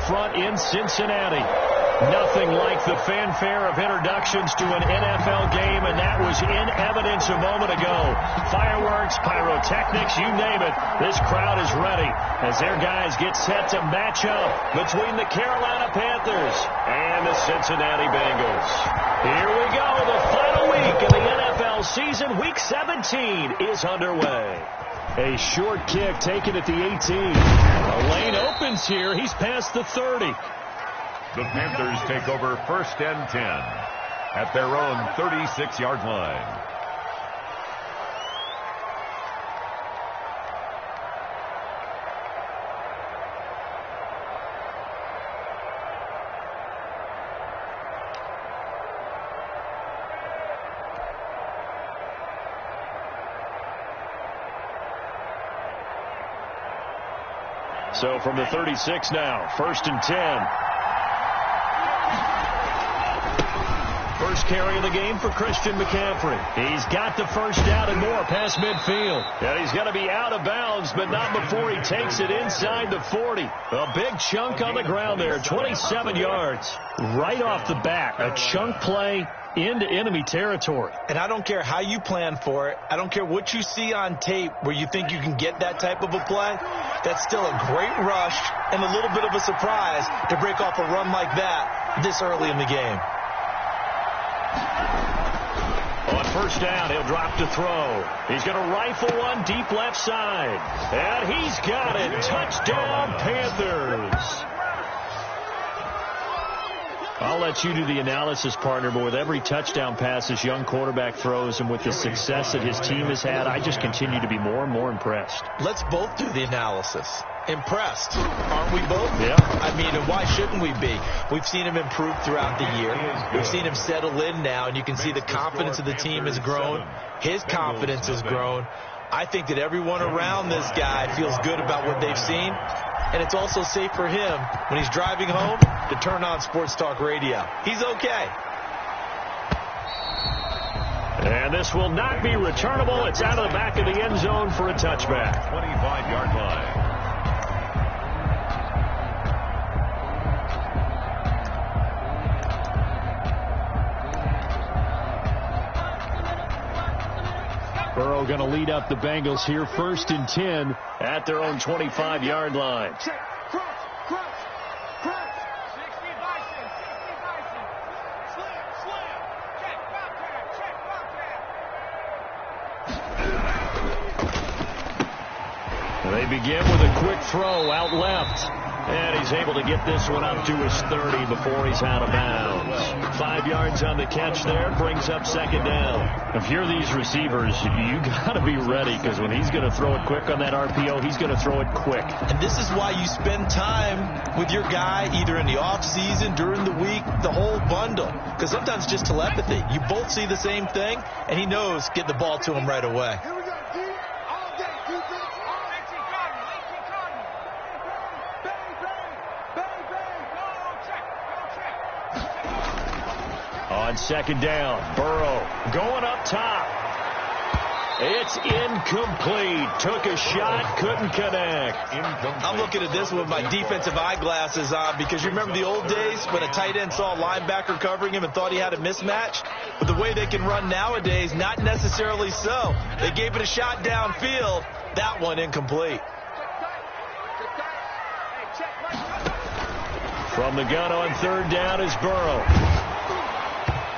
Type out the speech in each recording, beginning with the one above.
front in Cincinnati. Nothing like the fanfare of introductions to an NFL game, and that was in evidence a moment ago. Fireworks, pyrotechnics, you name it. This crowd is ready as their guys get set to match up between the Carolina Panthers and the Cincinnati Bengals. Here we go. The final week of the NFL season, Week 17, is underway. A short kick taken at the 18. A lane opens here. He's past the 30. The Panthers take over 1st and 10 at their own 36-yard line. So from the 36 now, 1st and 10. First carry of the game for Christian McCaffrey. He's got the first down and more past midfield. And he's going to be out of bounds, but not before he takes it inside the 40. A big chunk on the ground there, 27 yards. Right off the bat, a chunk play into enemy territory. And I don't care how you plan for it. I don't care what you see on tape where you think you can get that type of a play. That's still a great rush and a little bit of a surprise to break off a run like that this early in the game. On first down, he'll drop to throw. He's going to rifle one deep left side. And he's got it. Touchdown, Panthers. I'll let you do the analysis, partner, but with every touchdown pass this young quarterback throws and with the success that his team has had, I just continue to be more and more impressed. Let's both do the analysis. Impressed, aren't we both? Yeah. I mean, and why shouldn't we be? We've seen him improve throughout the year. We've seen him settle in now, and you can see the confidence of the team has grown. His confidence has grown. I think that everyone around this guy feels good about what they've seen, and it's also safe for him when he's driving home to turn on Sports Talk Radio. He's okay. And this will not be returnable. It's out of the back of the end zone for a touchback. 25-yard line. Burrow going to lead up the Bengals here, 1st and 10 at their own 25-yard line. They begin with a quick throw out left. And he's able to get this one up to his 30 before he's out of bounds. 5 yards on the catch there, brings up 2nd down. If you're these receivers, you got to be ready, because when he's going to throw it quick on that RPO, he's going to throw it quick. And this is why you spend time with your guy either in the offseason, during the week, the whole bundle. Because sometimes just telepathy. You both see the same thing, and he knows get the ball to him right away. On 2nd down, Burrow going up top. It's incomplete. Took a shot, couldn't connect. I'm looking at this with my defensive eyeglasses on, because you remember the old days when a tight end saw a linebacker covering him and thought he had a mismatch? But the way they can run nowadays, not necessarily so. They gave it a shot downfield. That one incomplete. From the gun on 3rd down is Burrow.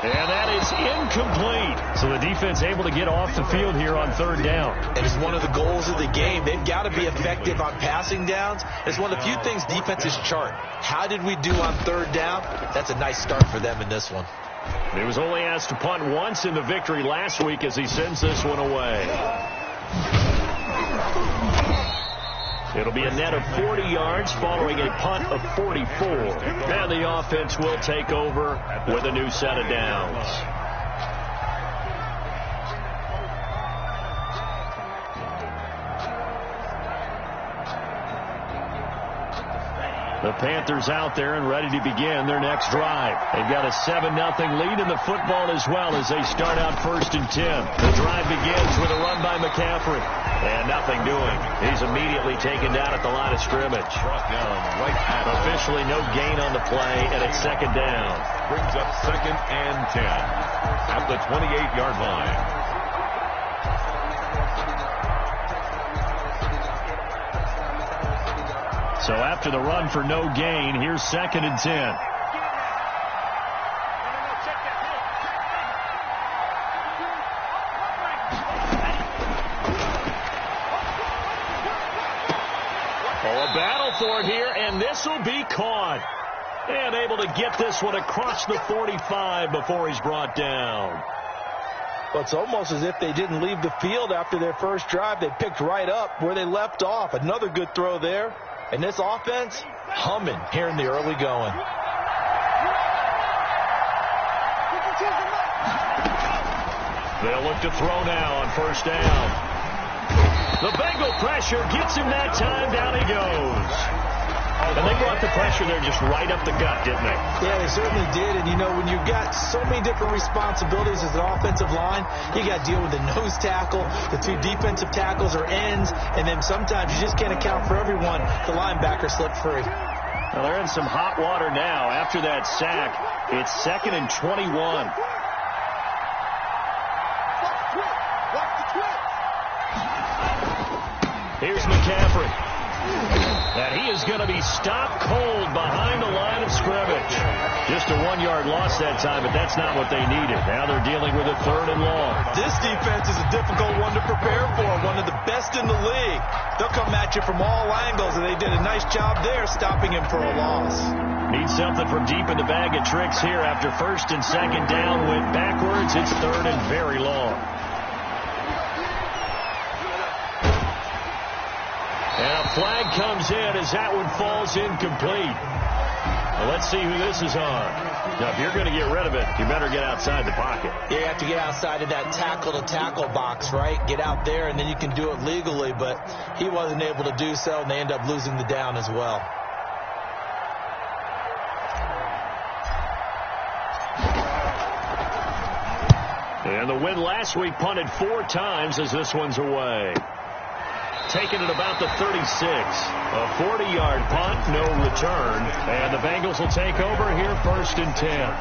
And that is incomplete. So the defense able to get off the field here on 3rd down. And it's one of the goals of the game. They've got to be effective on passing downs. It's one of the few things defenses chart. How did we do on 3rd down? That's a nice start for them in this one. He was only asked to punt once in the victory last week as he sends this one away. It'll be a net of 40 yards following a punt of 44. And the offense will take over with a new set of downs. The Panthers out there and ready to begin their next drive. They've got a 7-0 lead in the football as well as they start out 1st and 10. The drive begins with a run by McCaffrey. And nothing doing. He's immediately taken down at the line of scrimmage. Brought down right at Officially no gain on the play, and it's 2nd down. Brings up 2nd and 10 at the 28-yard line. So after the run for no gain, here's 2nd and 10. A battle for it here, and this will be caught. And able to get this one across the 45 before he's brought down. Well, it's almost as if they didn't leave the field after their first drive. They picked right up where they left off. Another good throw there. And this offense, humming here in the early going. They'll look to throw now on 1st down. The Bengal pressure gets him that time. Down he goes. And they brought the pressure there just right up the gut, didn't they? Yeah, they certainly did. And, you know, when you've got so many different responsibilities as an offensive line, you got to deal with the nose tackle, the 2 defensive tackles or ends, and then sometimes you just can't account for everyone. The linebacker slipped free. Well, they're in some hot water now after that sack. It's 2nd and 21. Here's McCaffrey. And he is going to be stopped cold behind the line of scrimmage. Just a 1-yard loss that time, but that's not what they needed. Now they're dealing with a 3rd and long. This defense is a difficult one to prepare for, one of the best in the league. They'll come at you from all angles, and they did a nice job there stopping him for a loss. Need something from deep in the bag of tricks here after 1st and 2nd down. Went backwards. It's 3rd and very long. And a flag comes in as that one falls incomplete. Well, let's see who this is on. Now, if you're going to get rid of it, you better get outside the pocket. Yeah, you have to get outside of that tackle-to-tackle box, right? Get out there, and then you can do it legally. But he wasn't able to do so, and they end up losing the down as well. And the win last week punted 4 times as this one's away. Taking it about the 36. A 40-yard punt, no return. And the Bengals will take over here 1st and 10.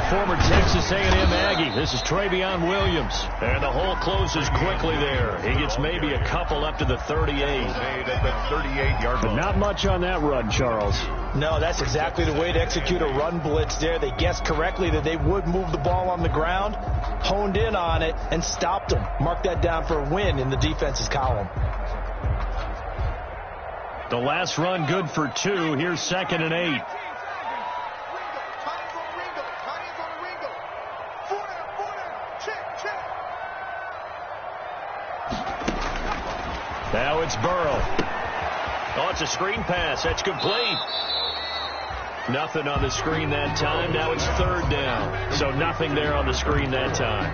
Former Texas A&M Aggie. This is Travion Williams. And the hole closes quickly there. He gets maybe a couple up to the 38. Made at the 38-yard line. But not much on that run, Charles. No, that's exactly the way to execute a run blitz there. They guessed correctly that they would move the ball on the ground, honed in on it, and stopped them. Mark that down for a win in the defense's column. The last run good for 2. Here's 2nd and 8. Now it's Burrow. Oh, it's a screen pass. That's complete. Nothing on the screen that time. Now it's 3rd down. So nothing there on the screen that time.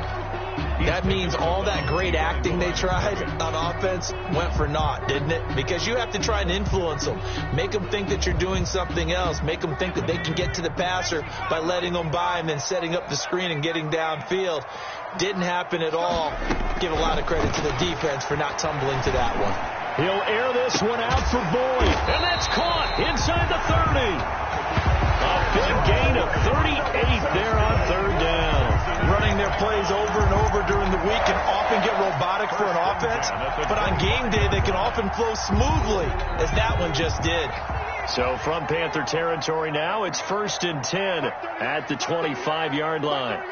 That means all that great acting they tried on offense went for naught, didn't it? Because you have to try and influence them. Make them think that you're doing something else. Make them think that they can get to the passer by letting them by and then setting up the screen and getting downfield. Didn't happen at all. Give a lot of credit to the defense for not tumbling to that one. He'll air this one out for Boyd. And that's caught inside the 30. A big gain of 38 there on 3rd down. Running their plays over and over during the week can often get robotic for an offense, but on game day they can often flow smoothly, as that one just did. So from Panther territory now, it's 1st and 10 at the 25-yard line.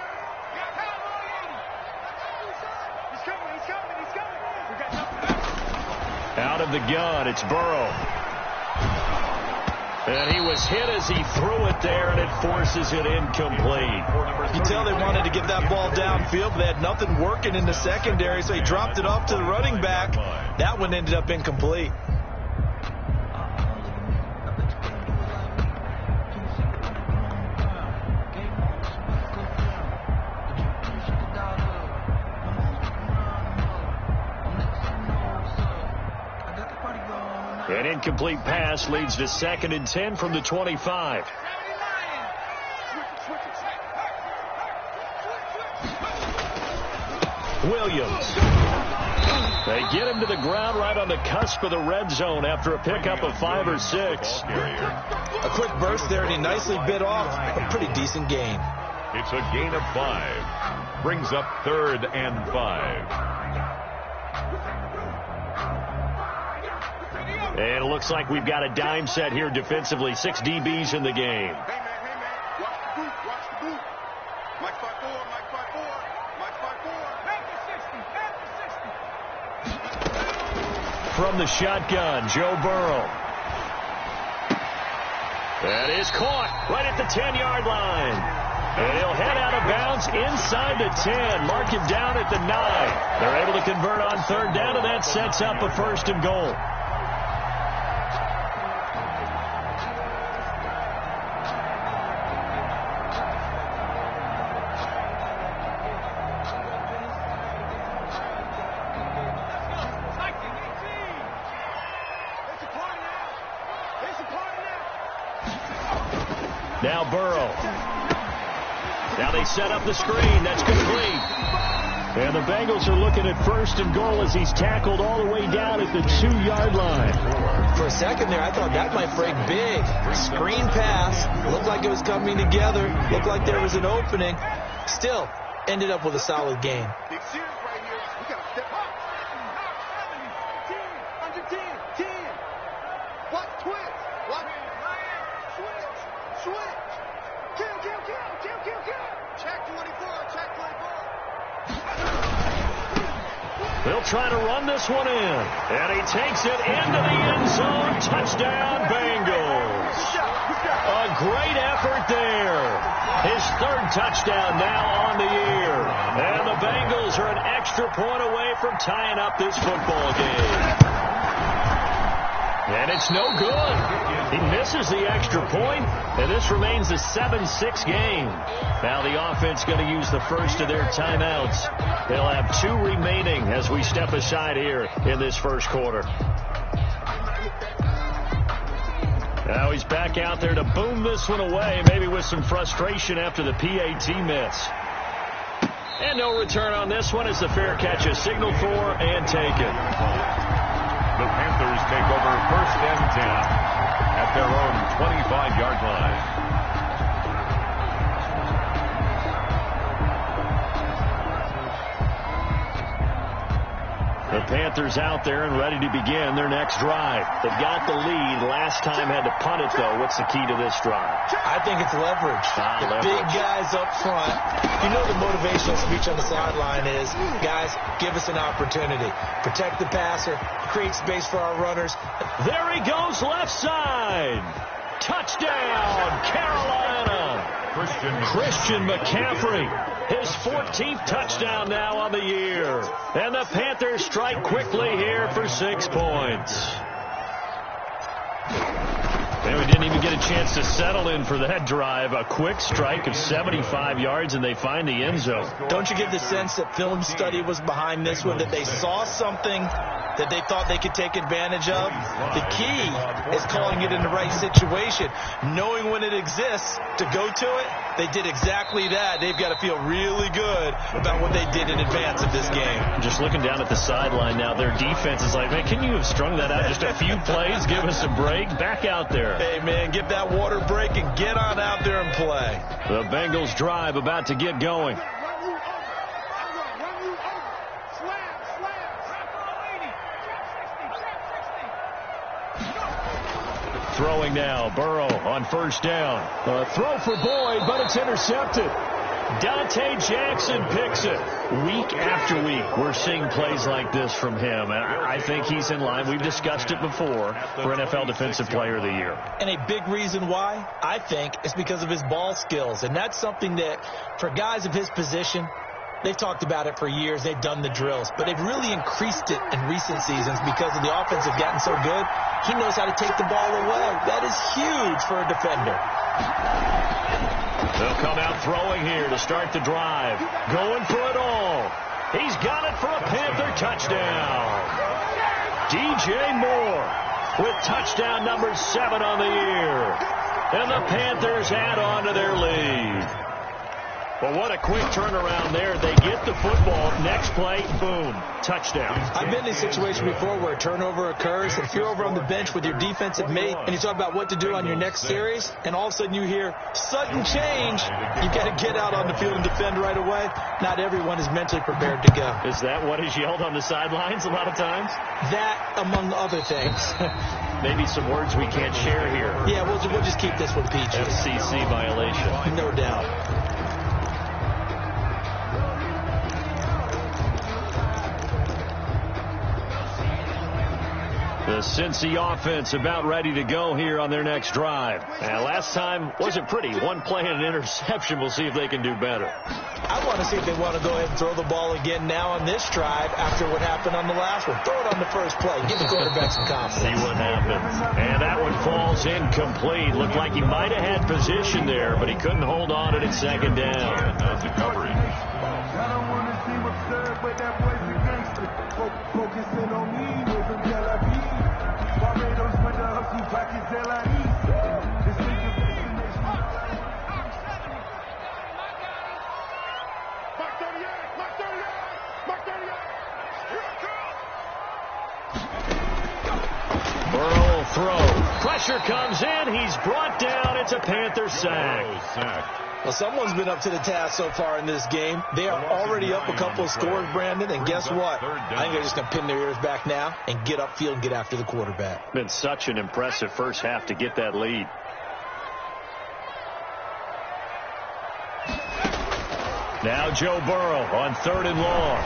Out of the gun, it's Burrow. And he was hit as he threw it there, and it forces it incomplete. You can tell they wanted to get that ball downfield, but they had nothing working in the secondary, so he dropped it off to the running back. That one ended up incomplete. An incomplete pass leads to 2nd and 10 from the 25. Williams. They get him to the ground right on the cusp of the red zone after a pickup of 5 or 6. A quick burst there, and he nicely bit off a pretty decent gain. It's a gain of 5. Brings up 3rd and 5. And it looks like we've got a dime set here defensively. 6 DBs in the game. Hey, man. Watch the boot. Mike 5-4. Mike 5-4. From the shotgun, Joe Burrow. That is caught right at the 10-yard line. And he'll head out of bounds inside the 10. Mark him down at the 9. They're able to convert on 3rd down, and that sets up a 1st and goal. Now Burrow. Now they set up the screen. That's complete. And the Bengals are looking at 1st and goal as he's tackled all the way down at the 2-yard line. For a second there, I thought that might break big. Screen pass. Looked like it was coming together. Looked like there was an opening. Still, ended up with a solid game. Big series right here. We got to step up. 10. 10. What? Twitch. What? Switch. Kill. Check 24. They'll try to run this one in. And he takes it into the end zone. Touchdown, Bengals. A great effort there. His 3rd touchdown now on the year. And the Bengals are an extra point away from tying up this football game. And it's no good. He misses the extra point, and this remains a 7-6 game. Now the offense going to use the first of their timeouts. They'll have 2 remaining as we step aside here in this first quarter. Now he's back out there to boom this one away, maybe with some frustration after the PAT miss. And no return on this one as the fair catch is signaled for and taken. The Panthers take over 1st and 10 at their own 25-yard line. The Panthers out there and ready to begin their next drive. They've got the lead. Last time had to punt it, though. What's the key to this drive? I think it's leverage. Big guys up front. You know the motivational speech on the sideline is, guys, give us an opportunity. Protect the passer. Create space for our runners. There he goes, left side. Touchdown, Carolina. Christian McCaffrey. His 14th touchdown now on the year. And the Panthers strike quickly here for 6 points. And we didn't even get a chance to settle in for that drive. A quick strike of 75 yards, and they find the end zone. Don't you get the sense that film study was behind this one, that they saw something that they thought they could take advantage of? The key is calling it in the right situation. Knowing when it exists to go to it, they did exactly that. They've got to feel really good about what they did in advance of this game. Just looking down at the sideline now, their defense is like, man, can you have strung that out just a few plays? Give us a break. Back out there. Hey, man, get that water break and get on out there and play. The Bengals drive about to get going. Throwing now, Burrow on 1st down. Throw for Boyd, but it's intercepted. Dante Jackson picks it. Week after week, we're seeing plays like this from him, and I think he's in line. We've discussed it before for NFL Defensive Player of the Year. And a big reason why, I think, is because of his ball skills. And that's something that, for guys of his position, they've talked about it for years. They've done the drills. But they've really increased it in recent seasons because of the offense have gotten so good. He knows how to take the ball away. That is huge for a defender. They'll come out throwing here to start the drive. Going for it all. He's got it for a Panther touchdown. DJ Moore with touchdown number 7 on the year. And the Panthers add on to their lead. Well, what a quick turnaround there. They get the football. Next play, boom, touchdown. I've been in a situation before where a turnover occurs, and if you're over on the bench with your defensive mate and you talk about what to do on your next series, and all of a sudden you hear sudden change, you got to get out on the field and defend right away. Not everyone is mentally prepared to go. Is that what is yelled on the sidelines a lot of times? That, among other things. Maybe some words we can't share here. Yeah, we'll just keep this one PG. FCC violation. No doubt. The Cincy offense about ready to go here on their next drive. And last time wasn't pretty. One play and an interception. We'll see if they can do better. I want to see if they want to go ahead and throw the ball again now on this drive after what happened on the last one. Throw it on the first play. Give the quarterback some confidence. See what happens. And that one falls incomplete. Looked like he might have had position there, but he couldn't hold on to it at second down. That's the coverage. I don't want to seem absurd, but that boy's a gangster. Focusing on me, wasn't Tel Aviv. Barbados with the hustle package Tel Aviv. This is your destination. Mark 38, Mark 38, Mark 38. Here I come. Burrow will throw. Pressure comes in. He's brought down. It's a Panther sack. Well, someone's been up to the task so far in this game. They are already up a couple of scores, Brandon, and guess what? I think they're just going to pin their ears back now and get upfield and get after the quarterback. Been such an impressive first half to get that lead. Now Joe Burrow on 3rd and long.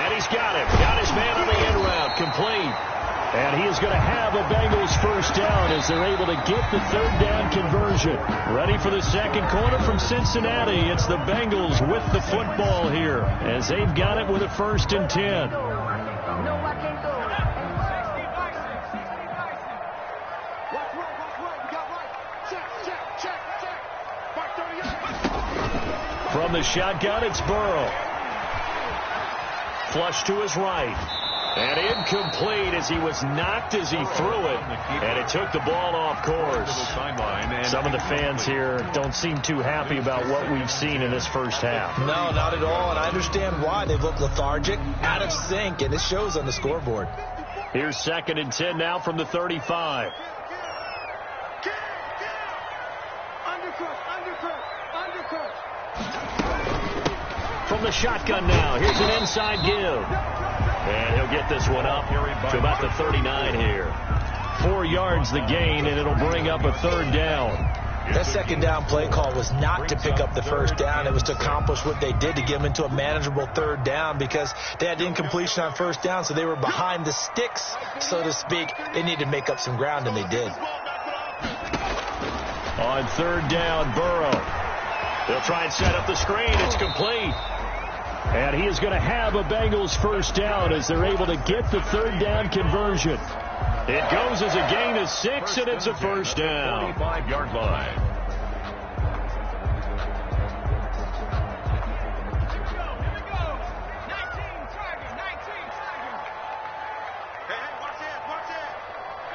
And he's got it. Got his man on the end route. Complete. And he is going to have a Bengals first down as they're able to get the 3rd down conversion. Ready for the second quarter from Cincinnati. It's the Bengals with the football here as they've got it with a 1st and 10. From the shotgun, it's Burrow. Flush to his right. And incomplete as he was knocked as he threw it. And it took the ball off course. Some of the fans here don't seem too happy about what we've seen in this first half. No, not at all. And I understand why. They've looked lethargic, out of sync, and it shows on the scoreboard. Here's 2nd and 10 now from the 35. From the shotgun now. Here's an inside give. And he'll get this one up to about the 39 here. 4 yards the gain, and it'll bring up a 3rd down. That 2nd down play call was not to pick up the 1st down. It was to accomplish what they did to get them into a manageable 3rd down because they had incompletion on 1st down, so they were behind the sticks, so to speak. They needed to make up some ground, and they did. On 3rd down, Burrow. They'll try and set up the screen. It's complete. And he is going to have a Bengals first down as they're able to get the 3rd down conversion. It goes as a gain of 6, and it's a first down. 25-yard line. Hey, watch it.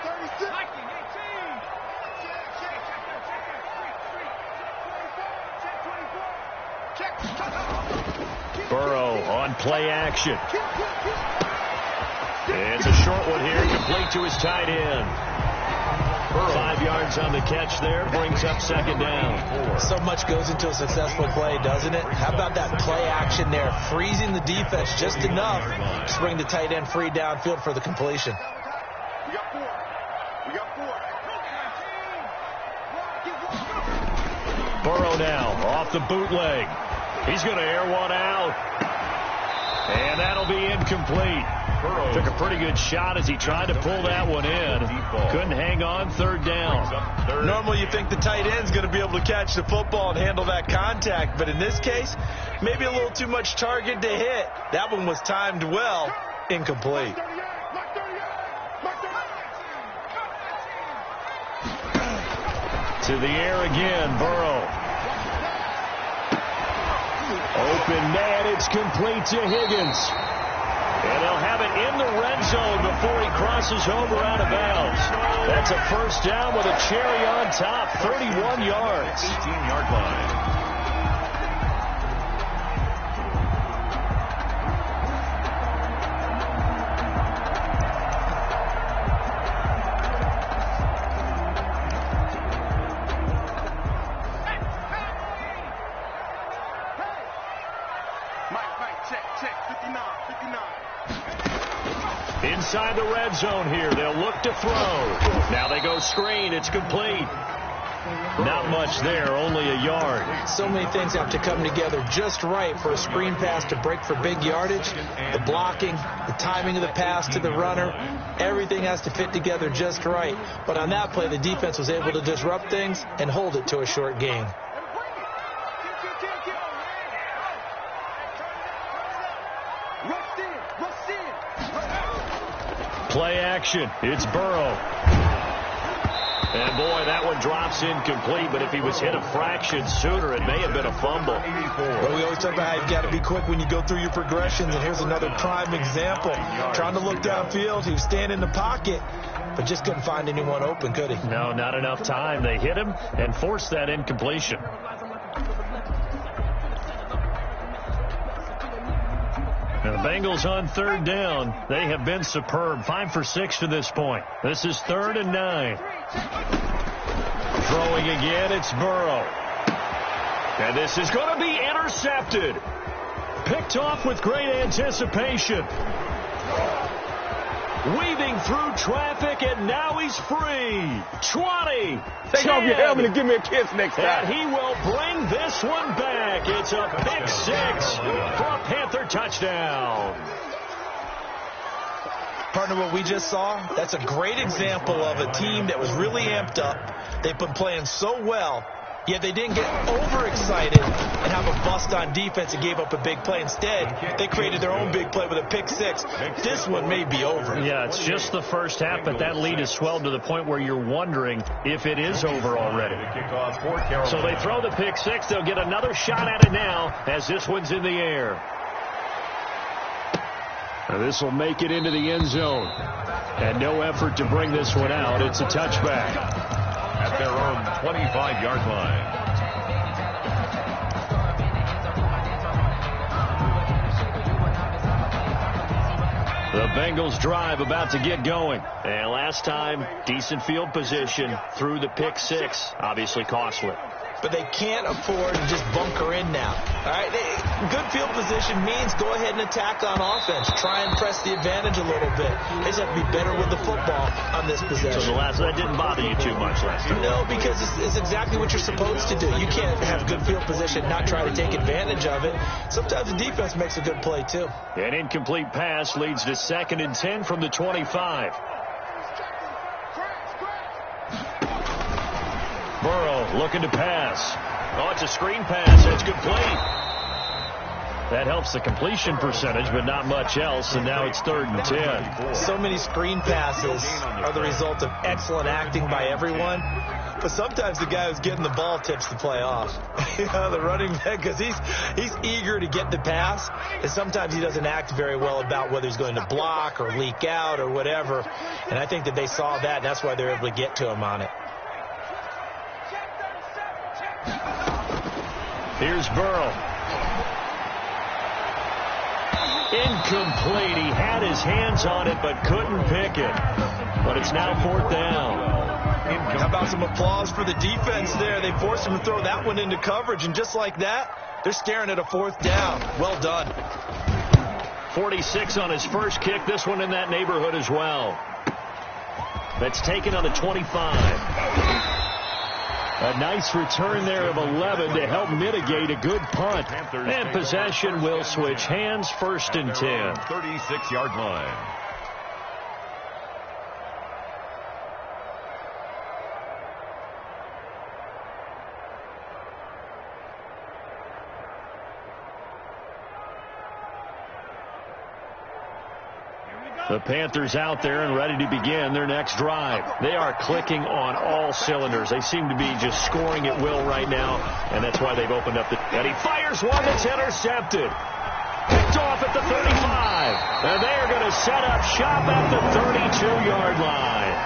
36. Burrow on play action. It's a short one here, complete to his tight end. 5 yards on the catch there, brings up 2nd down. So much goes into a successful play, doesn't it? How about that play action there, freezing the defense just enough to bring the tight end free downfield for the completion. We got 4. We got 4. Burrow Burrow now off the bootleg. He's going to air one out. And that'll be incomplete. Burrow took a pretty good shot as he tried to pull that one in. Couldn't hang on. Third down. Normally you think the tight end's going to be able to catch the football and handle that contact. But in this case, maybe a little too much target to hit. That one was timed well. Incomplete. To the air again, Burrow. Open man, it's complete to Higgins. And they'll have it in the red zone before he crosses over out of bounds. That's a first down with a cherry on top, 31 yards. 18-yard line. Inside the red zone here. They'll look to throw. Now they go screen. It's complete. Not much there, only a yard. So many things have to come together just right for a screen pass to break for big yardage. The blocking, the timing of the pass to the runner, everything has to fit together just right. But on that play, the defense was able to disrupt things and hold it to a short gain. Play action. It's Burrow. And boy, that one drops incomplete, but if he was hit a fraction sooner, it may have been a fumble. Well, we always talk about how you've got to be quick when you go through your progressions, and here's another prime example. Trying to look downfield, he was standing in the pocket, but just couldn't find anyone open, could he? No, not enough time. They hit him and forced that incompletion. Now the Bengals on third down. They have been superb. 5 for 6 to this point. This is 3rd and 9. Throwing again, it's Burrow. And this is going to be intercepted. Picked off with great anticipation. Weaving through traffic, and now he's free. 20. Take off your helmet and give me a kiss next time. And he will bring this one back. It's a pick 6 for a Panther touchdown. Partner, what we just saw, that's a great example of a team that was really amped up. They've been playing so well, yet they didn't get overexcited and have a bust on defense and gave up a big play. Instead, they created their own big play with a pick 6. This one may be over. Yeah, it's just the first half, but that lead has swelled to the point where you're wondering if it is over already. So they throw the pick 6. They'll get another shot at it now as this one's in the air. Now this will make it into the end zone. And no effort to bring this one out. It's a touchback. At their own 25-yard line. The Bengals drive about to get going. And last time, decent field position through the pick 6. Obviously costly. But they can't afford to just bunker in now. All right, good field position means go ahead and attack on offense. Try and press the advantage a little bit. They just have to be better with the football on this possession. So that didn't bother you too much last time? No, because it's exactly what you're supposed to do. You can't have good field position, not try to take advantage of it. Sometimes the defense makes a good play, too. An incomplete pass leads to 2nd and 10 from the 25. Burrow looking to pass. Oh, it's a screen pass. It's complete. That helps the completion percentage, but not much else, and now it's 3rd and 10. So many screen passes are the result of excellent acting by everyone, but sometimes the guy who's getting the ball tips the play off. You know, the running back, because he's eager to get the pass, and sometimes he doesn't act very well about whether he's going to block or leak out or whatever, and I think that they saw that, and that's why they're able to get to him on it. Here's Burrow. Incomplete. He had his hands on it but couldn't pick it. But it's now 4th down. How about some applause for the defense there? They forced him to throw that one into coverage, and just like that, they're staring at a 4th down. Well done. 46 on his first kick. This one in that neighborhood as well. That's taken on the 25. A nice return there of 11 to help mitigate a good punt. And possession will switch hands, 1st and 10. 36-yard line. The Panthers out there and ready to begin their next drive. They are clicking on all cylinders. They seem to be just scoring at will right now, and that's why they've opened up the... And he fires one that's intercepted. Picked off at the 35. And they're going to set up shop at the 32-yard line.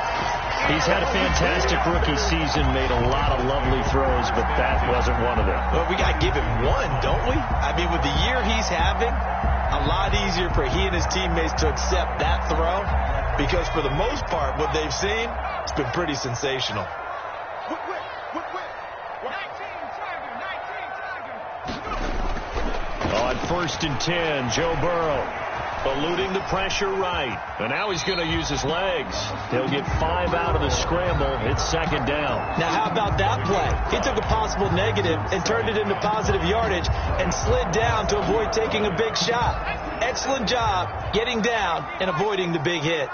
He's had a fantastic rookie season, made a lot of lovely throws, but that wasn't one of them. Well, we got to give him one, don't we? I mean, with the year he's having, a lot easier for he and his teammates to accept that throw, because for the most part, what they've seen, it's been pretty sensational. On 1st and 10, Joe Burrow eluding the pressure right. And now he's going to use his legs. He'll get 5 out of the scramble. It's 2nd down. Now, how about that play? He took a possible negative and turned it into positive yardage and slid down to avoid taking a big shot. Excellent job getting down and avoiding the big hit.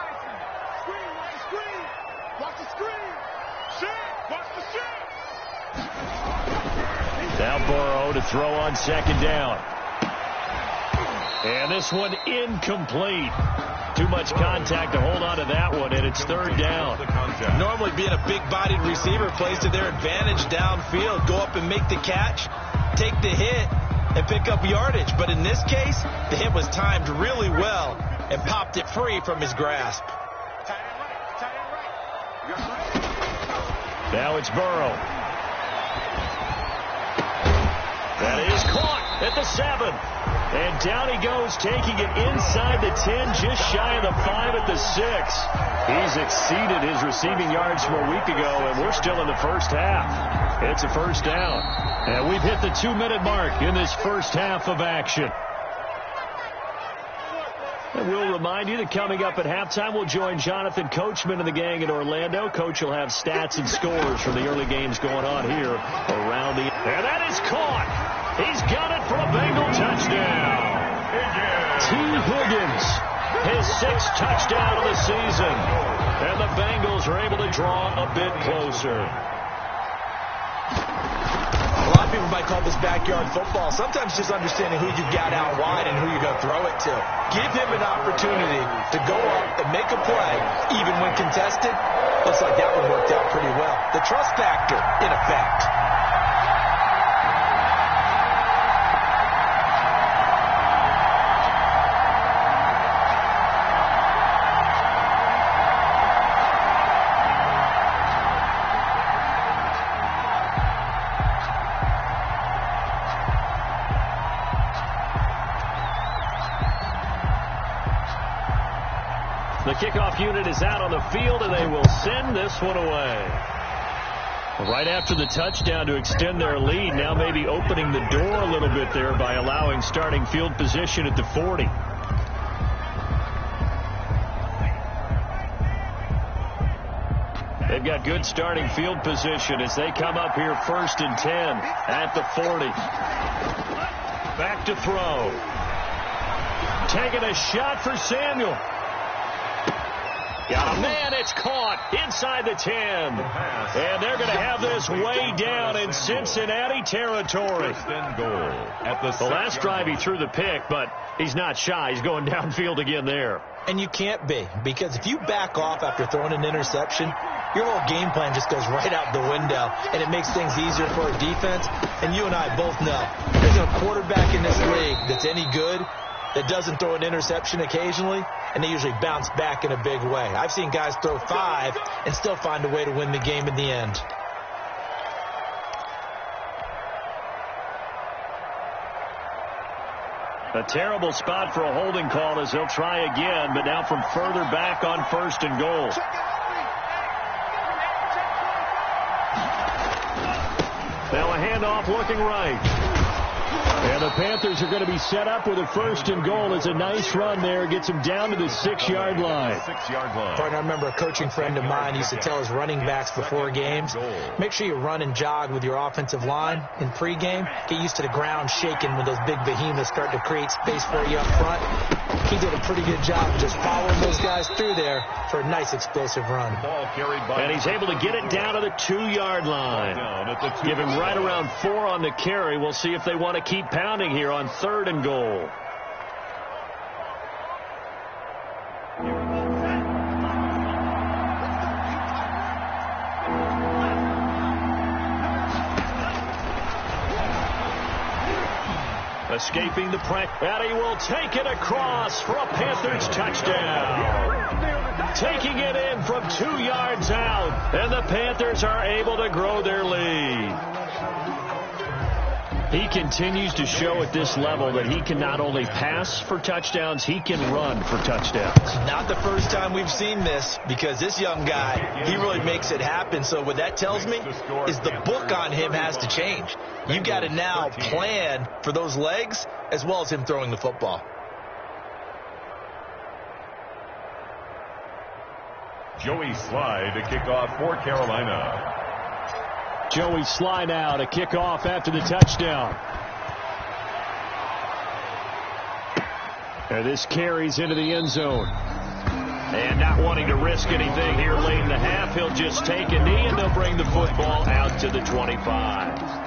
Now Burrow to throw on 2nd down. And this one incomplete. Too much contact to hold on to that one, and it's 3rd down. Normally being a big-bodied receiver plays to their advantage downfield. Go up and make the catch, take the hit, and pick up yardage. But in this case, the hit was timed really well and popped it free from his grasp. Now it's Burrow. That is caught at the 7. And down he goes, taking it inside the 10, just shy of the 5 at the 6. He's exceeded his receiving yards from a week ago, and we're still in the first half. It's a 1st down. And we've hit the 2-minute mark in this first half of action. And we'll remind you that coming up at halftime, we'll join Jonathan Coachman and the gang in Orlando. Coach will have stats and scores from the early games going on here around the... And that is caught. He's got it for a Bengal touchdown. T. Higgins, his 6th touchdown of the season. And the Bengals are able to draw a bit closer. A lot of people might call this backyard football. Sometimes just understanding who you got out wide and who you're going to throw it to. Give him an opportunity to go up and make a play, even when contested. Looks like that one worked out pretty well. The trust factor, in effect. The kickoff unit is out on the field, and they will send this one away. Right after the touchdown to extend their lead, now maybe opening the door a little bit there by allowing starting field position at the 40. They've got good starting field position as they come up here 1st and 10 at the 40. Back to throw. Taking a shot for Samuel. Got a man, it's caught inside the 10. And they're going to have this way down in Cincinnati territory. The last drive he threw the pick, but he's not shy. He's going downfield again there. And you can't be, because if you back off after throwing an interception, your whole game plan just goes right out the window, and it makes things easier for a defense. And you and I both know there's a quarterback in this league that's any good that doesn't throw an interception occasionally, and they usually bounce back in a big way. I've seen guys throw 5 and still find a way to win the game in the end. A terrible spot for a holding call as they'll try again, but now from further back on 1st and goal. Now a handoff looking right. And the Panthers are going to be set up with a 1st and goal. It's a nice run there. Gets them down to the 6-yard line. 6-yard line. I remember a coaching friend of mine used to tell his running backs before games, make sure you run and jog with your offensive line in pregame. Get used to the ground shaking when those big behemoths start to create space for you up front. He did a pretty good job of just following those guys through there for a nice explosive run. And he's able to get it down to the 2-yard line. Give him right around 4 on the carry. We'll see if they want to keep pounding here on 3rd and goal. Escaping the press, and he will take it across for a Panthers touchdown. Taking it in from 2 yards out, and the Panthers are able to grow their lead. He continues to show at this level that he can not only pass for touchdowns, he can run for touchdowns. Not the first time we've seen this, because this young guy, he really makes it happen. So what that tells me is the book on him has to change. You've got to now plan for those legs as well as him throwing the football. Joey Sly to kick off for Carolina. Joey Sly now to kick off after the touchdown. And this carries into the end zone. And not wanting to risk anything here late in the half, he'll just take a knee and they'll bring the football out to the 25.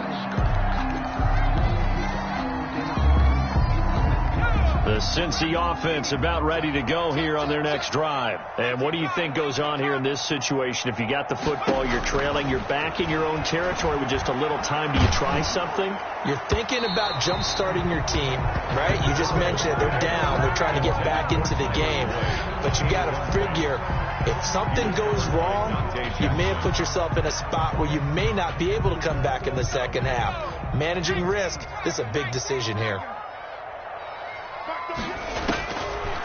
The Cincy offense about ready to go here on their next drive. And what do you think goes on here in this situation? If you got the football, you're trailing, you're back in your own territory with just a little time. Do you try something? You're thinking about jump-starting your team, right? You just mentioned it. They're down. They're trying to get back into the game. But you got to figure, if something goes wrong, you may have put yourself in a spot where you may not be able to come back in the second half. Managing risk, this is a big decision here.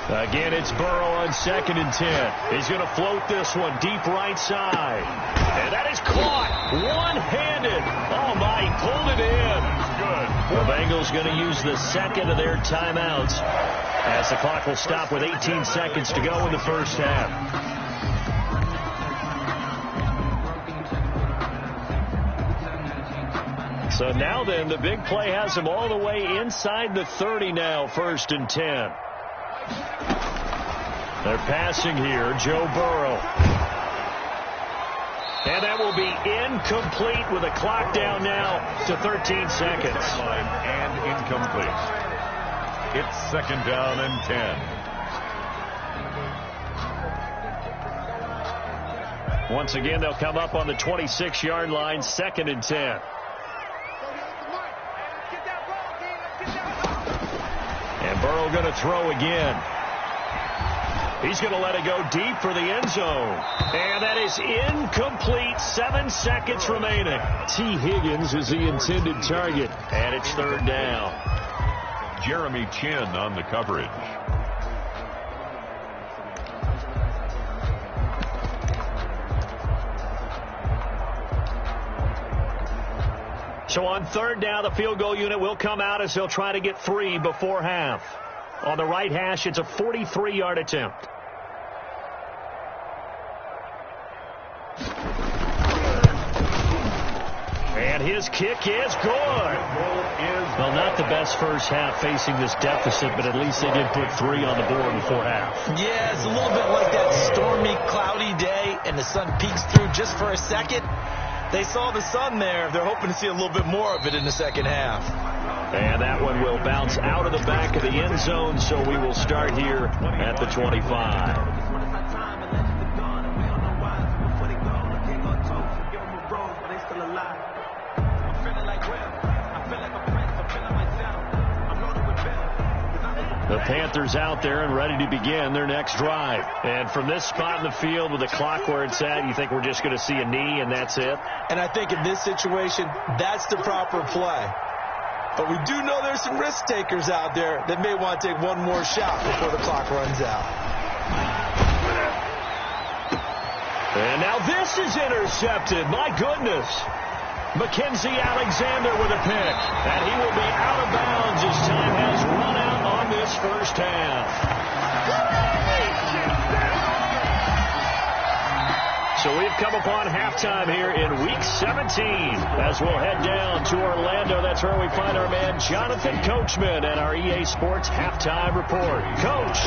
Again, it's Burrow on 2nd and 10. He's going to float this one deep right side. And that is caught one-handed. Oh, my, he pulled it in. Good. The Bengals going to use the second of their timeouts as the clock will stop with 18 seconds to go in the first half. So now then, the big play has him all the way inside the 30 now, 1st and 10. They're passing here, Joe Burrow. And that will be incomplete with a clock down now to 13 seconds. And incomplete. It's 2nd down and 10. Once again, they'll come up on the 26-yard line, 2nd and 10. And Burrow going to throw again. He's going to let it go deep for the end zone. And that is incomplete. 7 seconds remaining. T. Higgins is the intended target. And it's 3rd down. Jeremy Chin on the coverage. So on 3rd down, the field goal unit will come out as they'll try to get 3 before half. On the right hash, it's a 43-yard attempt. And his kick is good. Well, not the best first half facing this deficit, but at least they did put 3 on the board before half. Yeah, it's a little bit like that stormy, cloudy day, and the sun peeks through just for a second. They saw the sun there. They're hoping to see a little bit more of it in the second half. And that one will bounce out of the back of the end zone, so we will start here at the 25. The Panthers out there and ready to begin their next drive. And from this spot in the field with the clock where it's at, you think we're just going to see a knee and that's it? And I think in this situation, that's the proper play. But we do know there's some risk takers out there that may want to take one more shot before the clock runs out. And now this is intercepted. My goodness. Mackenzie Alexander with a pick. And he will be out of bounds as time has run out on this first half. So we've come upon halftime here in Week 17. As we'll head down to Orlando, that's where we find our man Jonathan Coachman and our EA Sports Halftime Report. Coach.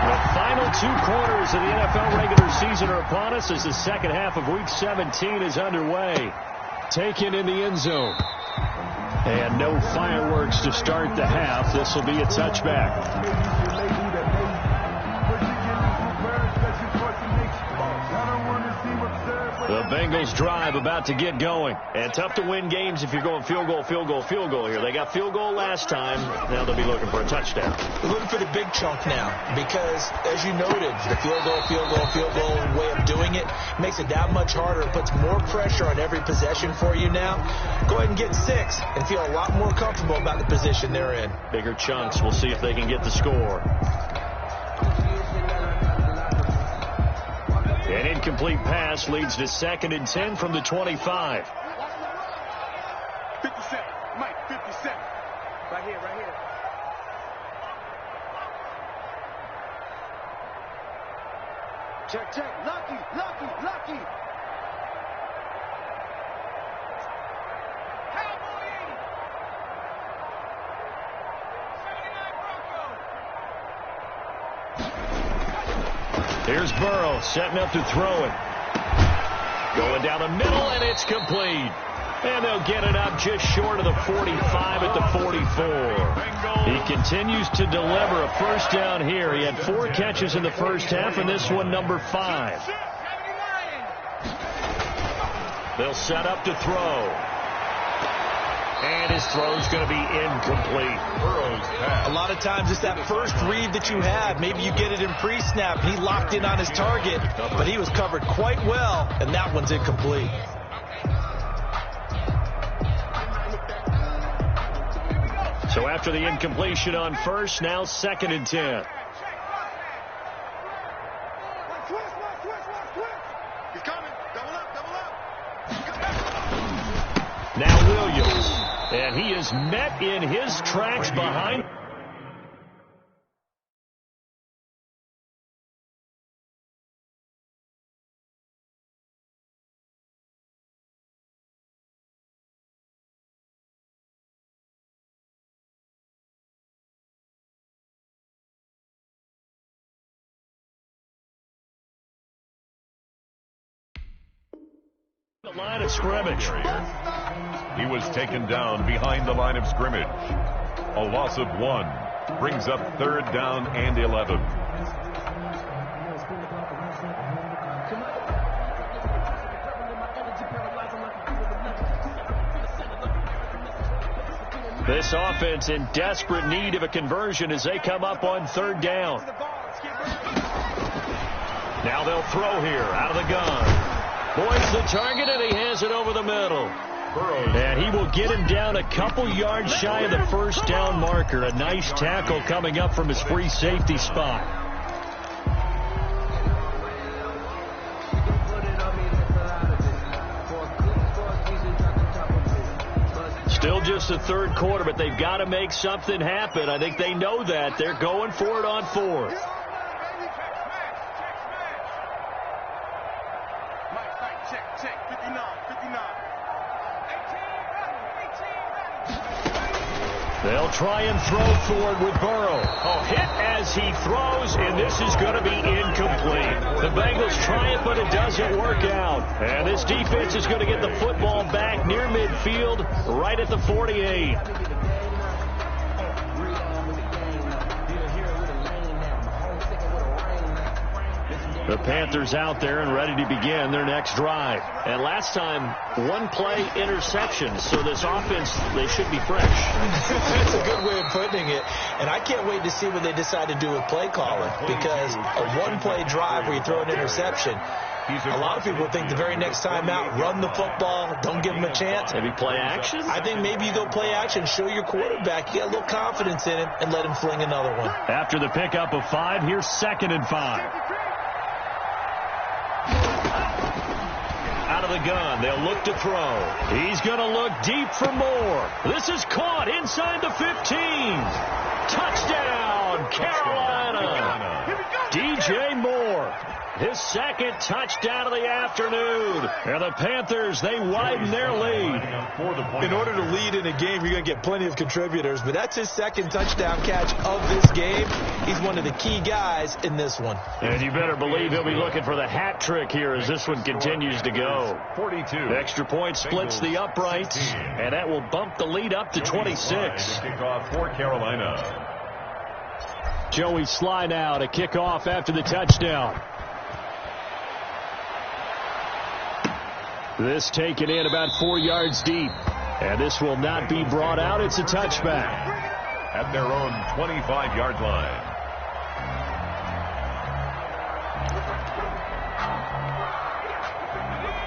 The final 2 quarters of the NFL regular season are upon us as the second half of Week 17 is underway. Taken in the end zone. And no fireworks to start the half. This will be a touchback. The Bengals drive about to get going. And tough to win games if you're going field goal, field goal, field goal here. They got field goal last time. Now they'll be looking for a touchdown. They're looking for the big chunk now because, as you noted, the field goal way of doing it makes it that much harder. It puts more pressure on every possession for you now. Go ahead and get 6 and feel a lot more comfortable about the position they're in. Bigger chunks. We'll see if they can get the score. An incomplete pass leads to 2nd and 10 from the 25. 57. Mike, 57. Right here, right here. Check, check. Lucky, lucky, lucky. Here's Burrow setting up to throw it. Going down the middle, and it's complete. And they'll get it up just short of the 45 at the 44. He continues to deliver a first down here. He had 4 catches in the first half, and this one number 5. They'll set up to throw. And his throw's going to be incomplete. A lot of times it's that first read that you have. Maybe you get it in pre-snap, and he locked in on his target, but he was covered quite well, and that one's incomplete. So after the incompletion on first, now 2nd and 10. He's coming. Double up, double up. Now Williams. And he is met in his tracks behind. The line of scrimmage. He was taken down behind the line of scrimmage. A loss of 1 brings up 3rd down and 11. This offense in desperate need of a conversion as they come up on 3rd down. Now they'll throw here out of the gun. Boyd's the target, and he has it over the middle. And he will get him down a couple yards shy of the first down marker. A nice tackle coming up from his free safety spot. Still just the 3rd quarter, but they've got to make something happen. I think they know that. They're going for it on 4th. Check, 59, 59. They'll try and throw forward with Burrow. Oh, hit as he throws, and this is going to be incomplete. The Bengals try it, but it doesn't work out. And this defense is going to get the football back near midfield, right at the 48. The Panthers out there and ready to begin their next drive. And last time, 1-play interception. So this offense, they should be fresh. That's a good way of putting it. And I can't wait to see what they decide to do with play calling. Because a 1-play drive where you throw an interception, a lot of people think the very next time out, run the football, don't give them a chance. Maybe play action? I think maybe you go play action, show your quarterback, you get a little confidence in him, and let him fling another one. After the pickup of 5, here's 2nd and 5. Out of the the gun. They'll look to throw. He's going to look deep for more. This is caught inside the 15. Touchdown, Carolina. DJ Moore. His second touchdown of the afternoon. And the Panthers, they widen their lead. In order to lead in a game, you're going to get plenty of contributors, but that's his second touchdown catch of this game. He's one of the key guys in this one. And you better believe he'll be looking for the hat trick here as this one continues to go. 42. The extra point splits the uprights, and that will bump the lead up to 26. Kickoff for Carolina. Joey Sly now to kick off after the touchdown. This taken in about 4 yards deep. And this will not be brought out. It's a touchback. At their own 25-yard line.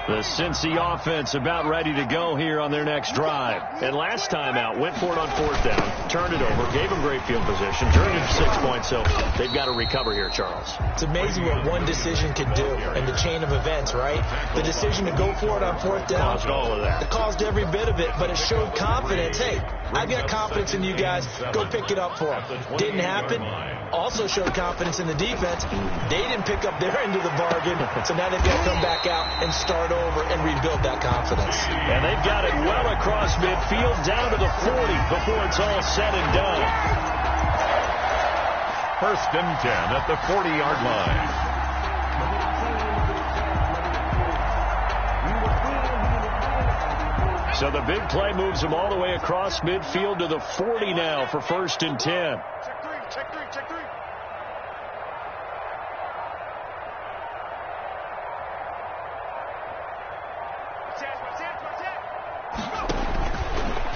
The Cincy offense about ready to go here on their next drive. And last time out, went for it on fourth down, turned it over, gave them great field position, turned it to 6 points, so they've got to recover here, Charles. It's amazing what one decision can do in the chain of events, right? The decision to go for it on fourth down. Caused all of that. It caused every bit of it, but it showed confidence. Hey, I've got confidence in you guys. Go pick it up for them. Didn't happen. Also showed confidence in the defense. They didn't pick up their end of the bargain, so now they've got to come back out and start over and rebuild that confidence. And they've got it well across midfield, down to the 40 before it's all said and done. 1st and 10 at the 40-yard line. So the big play moves them all the way across midfield to the 40 now for 1st and 10. Check three.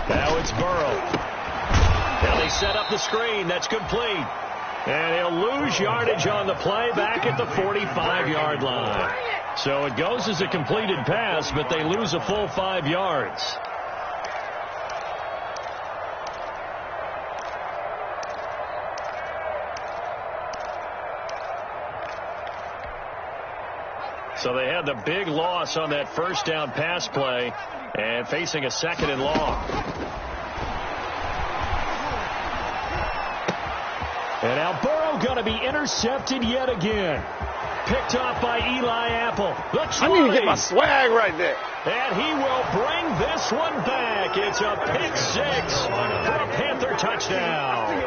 Now it's Burrow. Now they set up the screen. That's complete. And he'll lose yardage on the play back at the 45-yard line. So it goes as a completed pass, but they lose a full 5 yards. So they had the big loss on that first down pass play and facing a 2nd and long. And now Burrow going to be intercepted yet again. Picked off by Eli Apple. I need to get my swag right there. And he will bring this one back. It's a pick 6 for a Panther touchdown.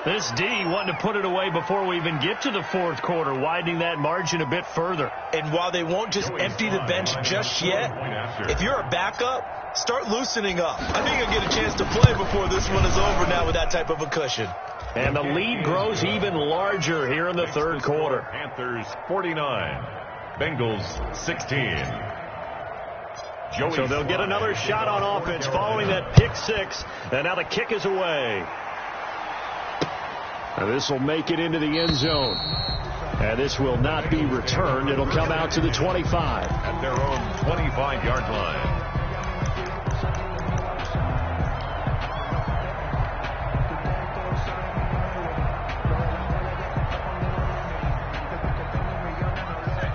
This D wanting to put it away before we even get to the 4th quarter, widening that margin a bit further. And while they won't just empty the bench just yet, if you're a backup, start loosening up. I think you'll get a chance to play before this one is over now with that type of a cushion. And the lead grows even larger here in the 3rd quarter. Panthers 49, Bengals 16. So they'll get another shot on offense following that pick 6, and now the kick is away. And this will make it into the end zone. And this will not be returned. It'll come out to the 25. At their own 25-yard line.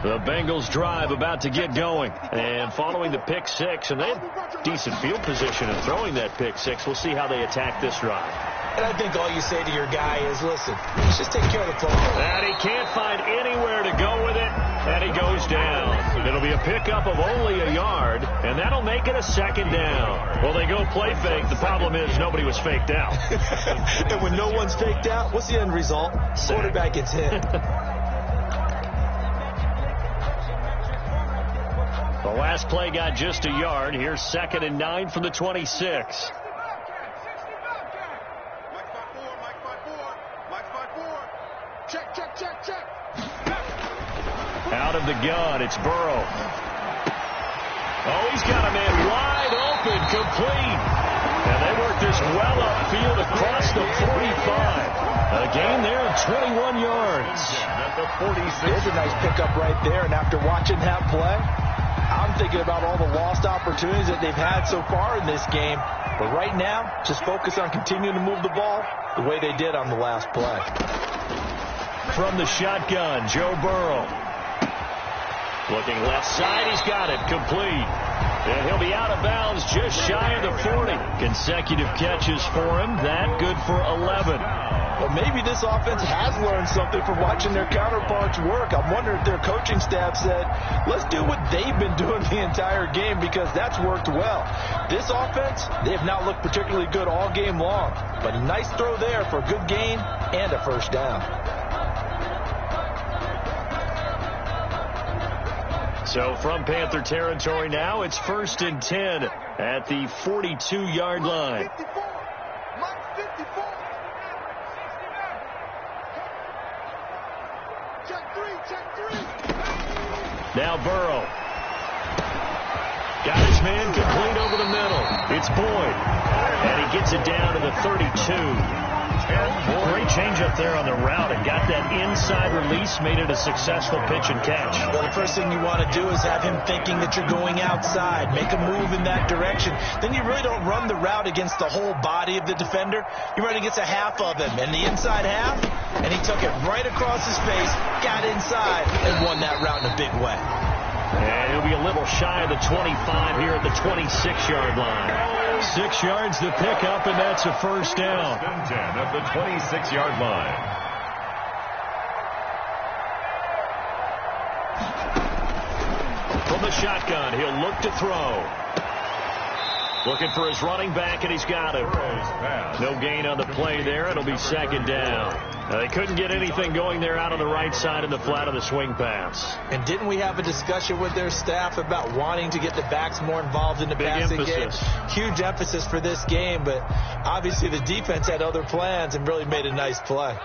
The Bengals drive about to get going. And following the pick 6, and they have decent field position in throwing that pick 6. We'll see how they attack this drive. And I think all you say to your guy is, listen, let's just take care of the football. And he can't find anywhere to go with it, and he goes down. It'll be a pickup of only a yard, and that'll make it a 2nd down. Well, they go play fake. The problem is nobody was faked out. And when no one's faked out, what's the end result? Quarterback gets hit. The last play got just a yard. Here's 2nd and 9 from the 26. Check. Out of the gun, it's Burrow. Oh, he's got a man wide open, complete. And they work this well upfield across the 45. A gain there of 21 yards. At the 46. There's a nice pickup right there, and after watching that play, I'm thinking about all the lost opportunities that they've had so far in this game. But right now, just focus on continuing to move the ball the way they did on the last play. From the shotgun, Joe Burrow. Looking left side, he's got it, complete. And he'll be out of bounds just shy of the 40. Consecutive catches for him, that good for 11. Well, maybe this offense has learned something from watching their counterparts work. I'm wondering if their coaching staff said, let's do what they've been doing the entire game, because that's worked well. This offense, they have not looked particularly good all game long, but a nice throw there for a good gain and a first down. So from Panther territory now, it's 1st and 10 at the 42-yard line. Now Burrow. Got his man complete over the middle. It's Boyd. And he gets it down to the 32. Great change up there on the route and got that inside release, made it a successful pitch and catch. Well, the first thing you want to do is have him thinking that you're going outside, make a move in that direction. Then you really don't run the route against the whole body of the defender. You run against a half of him, and the inside half, and he took it right across his face, got inside, and won that route in a big way. And he'll be a little shy of the 25 here at the 26-yard line. 6 yards to pick up, and that's a first down. 10 at the 26-yard line. From the shotgun, he'll look to throw. Looking for his running back, and he's got him. No gain on the play there. It'll be 2nd down. They couldn't get anything going there out on the right side in the flat of the swing pass. And didn't we have a discussion with their staff about wanting to get the backs more involved in the passing game? Huge emphasis for this game, but obviously the defense had other plans and really made a nice play.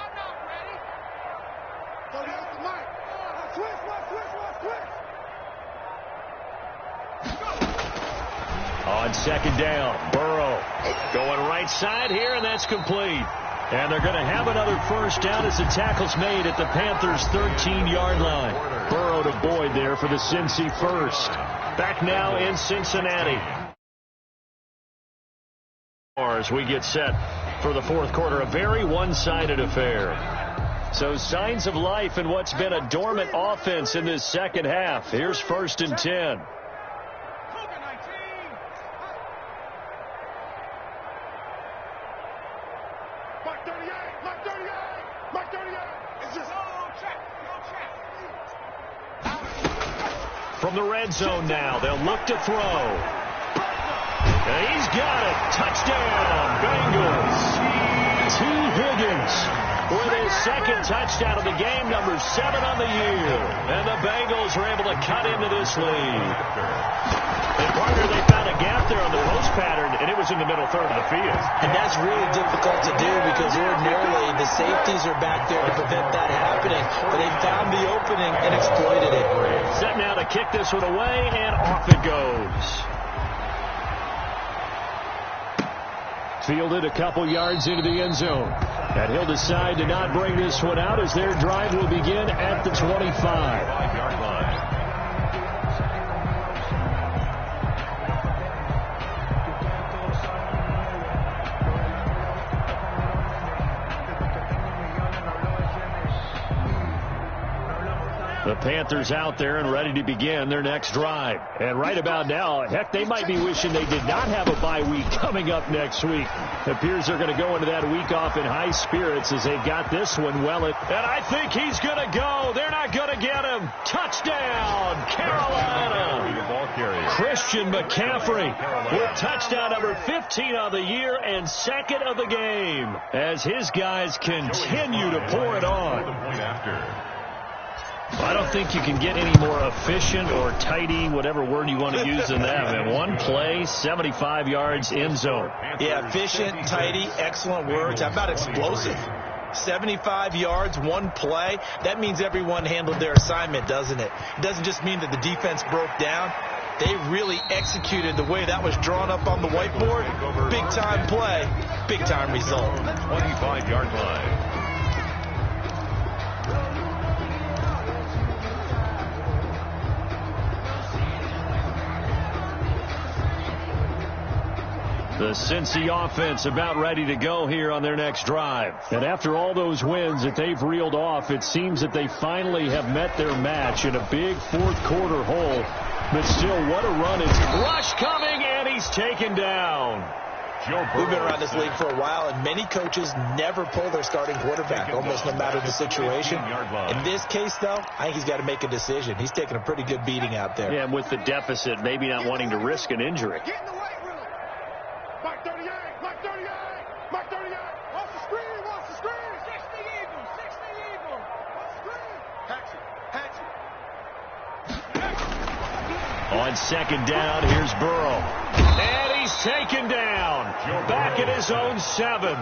On 2nd down, Burrow going right side here, and that's complete. And they're going to have another first down as the tackle's made at the Panthers' 13-yard line. Burrow to Boyd there for the Cincy first. Back now in Cincinnati. As we get set for the 4th quarter, a very one-sided affair. So signs of life in what's been a dormant offense in this second half. Here's 1st and 10. From the red zone now, they'll look to throw. And he's got it. Touchdown, Bengals. T. Higgins with his 2nd touchdown of the game, number 7 on the year. And the Bengals are able to cut into this lead. And partner, they found a gap there on the post pattern, and it was in the middle third of the field. And that's really difficult to do because ordinarily the safeties are back there to prevent that happening. But they found the opening and exploited it. Set now to kick this one away, and off it goes. Fielded a couple yards into the end zone. And he'll decide to not bring this one out as their drive will begin at the 25-yard line. The Panthers out there and ready to begin their next drive. And right about now, heck, they might be wishing they did not have a bye week coming up next week. It appears they're going to go into that week off in high spirits as they've got this one well. And I think he's going to go. They're not going to get him. Touchdown, Carolina. Christian McCaffrey with touchdown number 15 on the year and 2nd of the game as his guys continue to pour it on. Well, I don't think you can get any more efficient or tidy, whatever word you want to use in that. And one play, 75 yards, end zone. Yeah, efficient, tidy, excellent words. How about explosive? 75 yards, one play. That means everyone handled their assignment, doesn't it? It doesn't just mean that the defense broke down. They really executed the way that was drawn up on the whiteboard. Big-time play, big-time result. 25-yard line. The Cincy offense about ready to go here on their next drive. And after all those wins that they've reeled off, it seems that they finally have met their match in a big fourth-quarter hole. But still, what a run. It's rush coming, and he's taken down. We've been around this league for a while, and many coaches never pull their starting quarterback, almost no matter the situation. In this case, though, I think he's got to make a decision. He's taking a pretty good beating out there. Yeah, and with the deficit, maybe not wanting to risk an injury. Get in the weight room. Mike 38, Mike 38, Mike 38. Watch the screen, watch the screen. 60 Eagles, 60 Eagles. Watch the screen. Hatch it. On second down, here's Burrow. And he's taken down. Back at his own 7.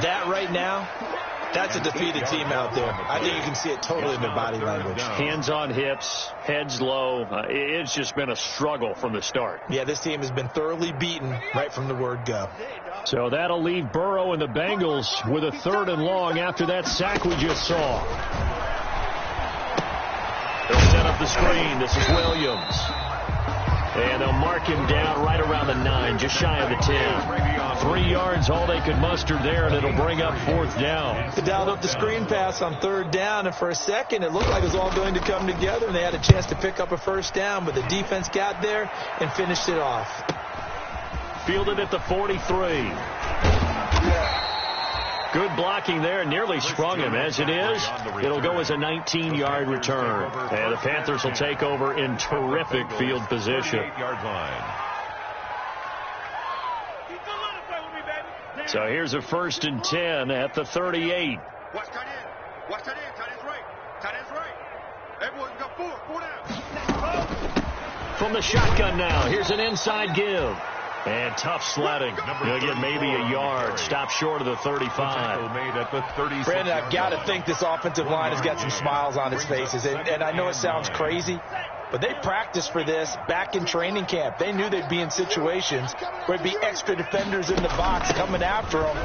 That right now, that's a defeated team out there. I think you can see it totally in their body language. Hands on hips, heads low. It's just been a struggle from the start. Yeah, this team has been thoroughly beaten right from the word go. So that'll leave Burrow and the Bengals with a 3rd and long after that sack we just saw. They'll set up the screen. This is Williams. And they'll mark him down right around the 9, just shy of the 10. 3 yards, all they could muster there, and it'll bring up 4th down. They dialed up the screen pass on 3rd down, and for a second, it looked like it was all going to come together, and they had a chance to pick up a 1st down, but the defense got there and finished it off. Fielded at the 43. Good blocking there, nearly sprung him. As it is, it'll go as a 19-yard return. And the Panthers will take over in terrific field position. So here's a 1st and 10 at the 38. Watch tight end. Watch tight end. Tight end's right. Tight end's right. Everyone's got 4 down. From the shotgun now, here's an inside give. And tough sledding. He'll get maybe a yard. Stop short of the 35. Brandon, I've got to think this offensive line has got some smiles on its faces. And I know it sounds crazy, but they practiced for this back in training camp. They knew they'd be in situations where it'd be extra defenders in the box coming after them,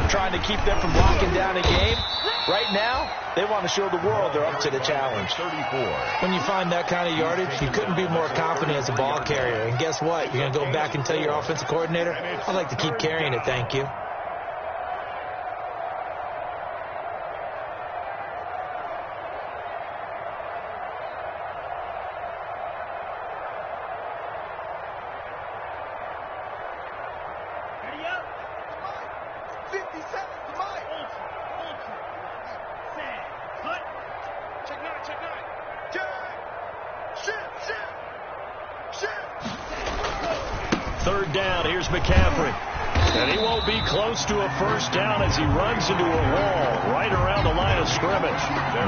trying to keep them from locking down a game. Right now, they want to show the world they're up to the challenge. 34. When you find that kind of yardage, you couldn't be more confident as a ball carrier. And guess what? You're going to go back and tell your offensive coordinator, I'd like to keep carrying it, thank you. And he won't be close to a 1st down as he runs into a wall right around the line of scrimmage.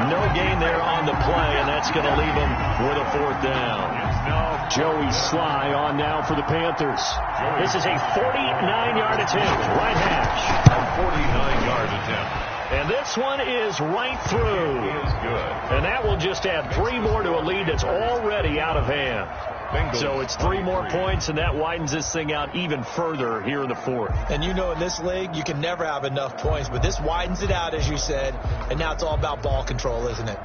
No gain there on the play, and that's going to leave him with a 4th down. Joey Sly on now for the Panthers. This is a 49-yard attempt, right hash. A 49-yard attempt. And this one is right through. He is good. And that will just add 3 more to a lead that's already out of hand. So it's 3 more points, and that widens this thing out even further here in the 4th. And you know in this league, you can never have enough points, but this widens it out, as you said, and now it's all about ball control, isn't it?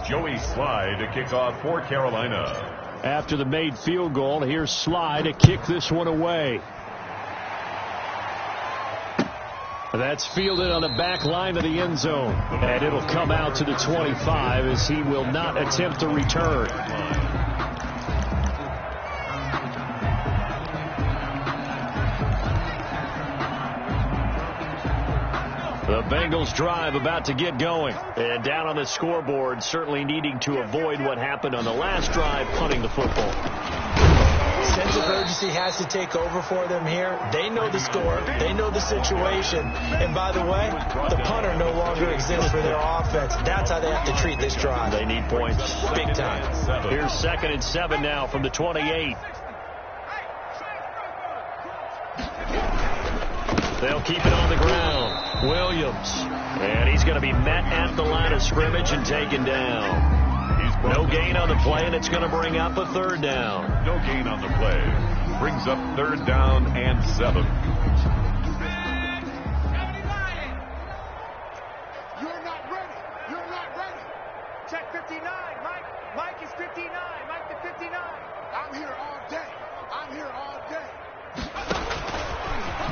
Joey Sly to kick off for Carolina. After the made field goal, here's Sly to kick this one away. That's fielded on the back line of the end zone. And it'll come out to the 25 as he will not attempt to return. The Bengals drive about to get going. And down on the scoreboard, certainly needing to avoid what happened on the last drive, punting the football. Sense of urgency has to take over for them here. They know the score. They know the situation. And by the way, the punter no longer exists for their offense. That's how they have to treat this drive. They need points. Big time. Here's 2nd and 7 now from the 28. They'll keep it on the ground. Williams. And he's going to be met at the line of scrimmage and taken down. No gain on the play, and it's going to bring up a 3rd down. No gain on the play. Brings up 3rd down and 7. You're not ready. You're not ready. Check 59. Mike is 59. Mike the 59. I'm here all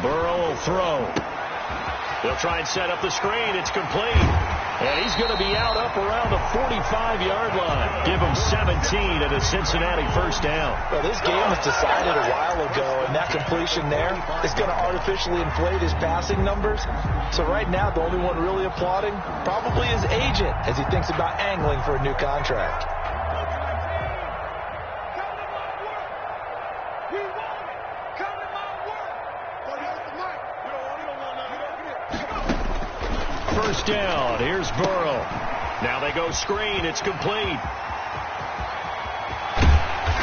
Burrow will throw. They'll try and set up the screen. It's complete. And he's going to be out up around the 45-yard line. Give him 17 at a Cincinnati first down. Well, this game was decided a while ago, and that completion there is going to artificially inflate his passing numbers. So right now, the only one really applauding probably his agent as he thinks about angling for a new contract. First down. Here's Burrow. Now they go screen. It's complete.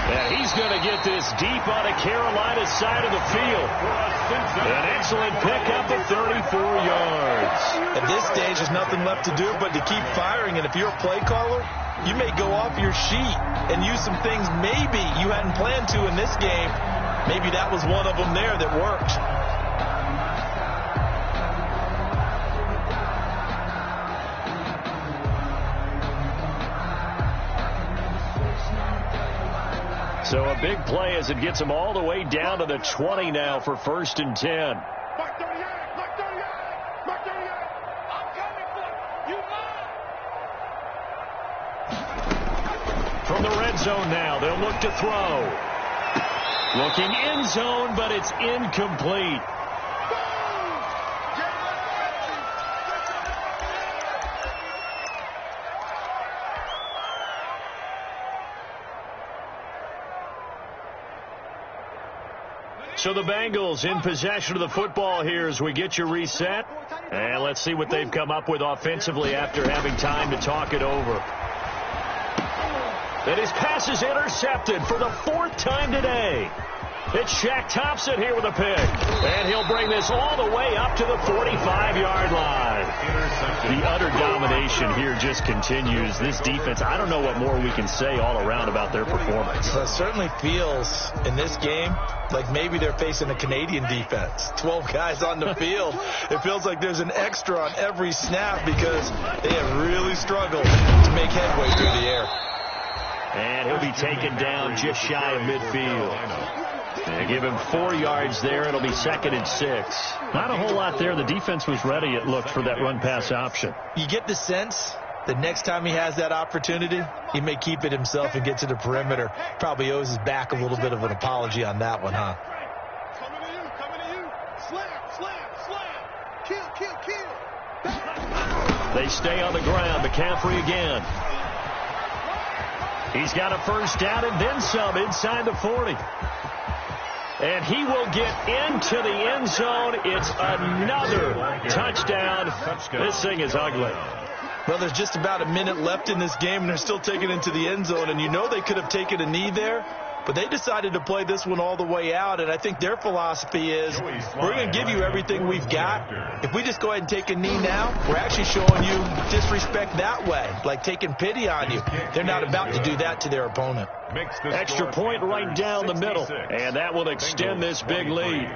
And he's going to get this deep on a Carolina side of the field. An excellent pickup of 34 yards. At this stage, there's nothing left to do but to keep firing. And if you're a play caller, you may go off your sheet and use some things maybe you hadn't planned to in this game. Maybe that was one of them there that worked. So a big play as it gets him all the way down to the 20 now for 1st and 10. Mark 38, Mark 38, Mark 38. I'm coming for you. You From the red zone now, they'll look to throw. Looking end zone, but it's incomplete. So the Bengals in possession of the football here as we get you reset. And let's see what they've come up with offensively after having time to talk it over. And his pass is intercepted for the 4th time today. It's Shaq Thompson here with a pick. And he'll bring this all the way up to the 45-yard line. The utter domination here just continues. This defense, I don't know what more we can say all around about their performance. Well, it certainly feels in this game like maybe they're facing a Canadian defense. 12 guys on the field. It feels like there's an extra on every snap because they have really struggled to make headway through the air. And he'll be taken down just shy of midfield. And give him 4 yards there. It'll be 2nd and 6. Not a whole lot there. The defense was ready, it looked, for that run-pass option. You get the sense that next time he has that opportunity, he may keep it himself and get to the perimeter. Probably owes his back a little bit of an apology on that one, huh? coming to you, coming to you. Slam, slam, slam. Kill, kill, kill. They stay on the ground. McCaffrey again. He's got a first down and then some inside the 40. And he will get into the end zone. It's another touchdown. This thing is ugly. Well, there's just about a minute left in this game, and they're still taking it into the end zone. And you know they could have taken a knee there, but they decided to play this one all the way out. And I think their philosophy is, we're going to give you everything we've got. If we just go ahead and take a knee now, we're actually showing you disrespect that way, like taking pity on you. They're not about to do that to their opponent. Extra point right down the middle, and that will extend this big lead.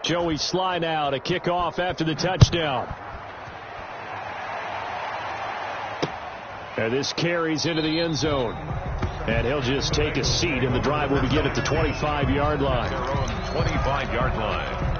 Joey Sly now to kick off after the touchdown. And this carries into the end zone. And he'll just take a seat, and the drive will begin at the 25-yard line. Their own 25-yard line.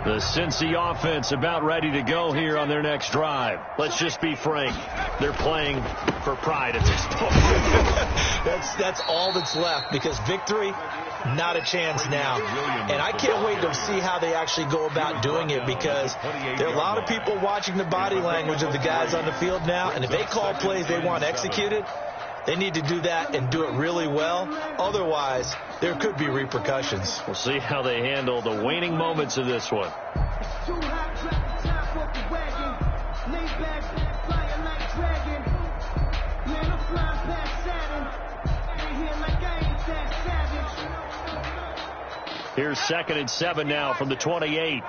The Cincy offense about ready to go here on their next drive. Let's just be frank. They're playing for pride at this point. That's all that's left, because victory, not a chance now. And I can't wait to see how they actually go about doing it, because there are a lot of people watching the body language of the guys on the field now, and if they call plays they want executed, they need to do that and do it really well. Otherwise, there could be repercussions. We'll see how they handle the waning moments of this one. Here's 2nd and 7 now from the 28.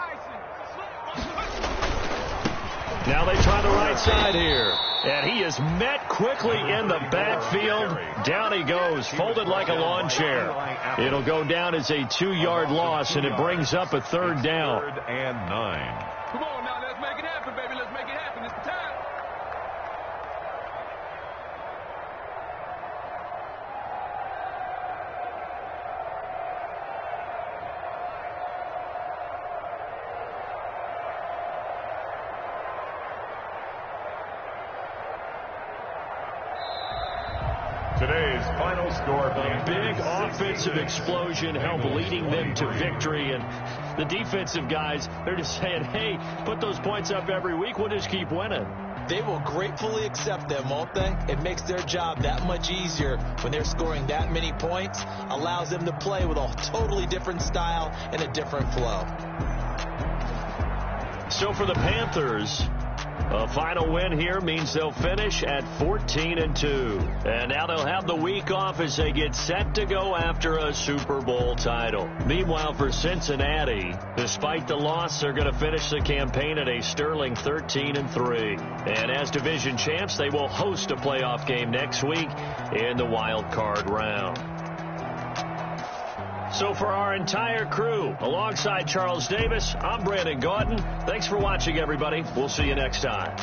Now they try the right side here. And he is met quickly in the backfield. Down he goes, folded like a lawn chair. It'll go down as a 2-yard loss, and it brings up a 3rd down. 3rd and 9. Come on now, let's make it happen, baby. Let's make it happen. It's the time. Today's final score. A big offensive explosion helped leading them to victory. And the defensive guys, they're just saying, hey, put those points up every week. We'll just keep winning. They will gratefully accept them, won't they? It makes their job that much easier when they're scoring that many points. Allows them to play with a totally different style and a different flow. So for the Panthers, a final win here means they'll finish at 14-2. And now they'll have the week off as they get set to go after a Super Bowl title. Meanwhile, for Cincinnati, despite the loss, they're going to finish the campaign at a sterling 13-3. And as division champs, they will host a playoff game next week in the wild card round. So for our entire crew, alongside Charles Davis, I'm Brandon Gautin. Thanks for watching, everybody. We'll see you next time.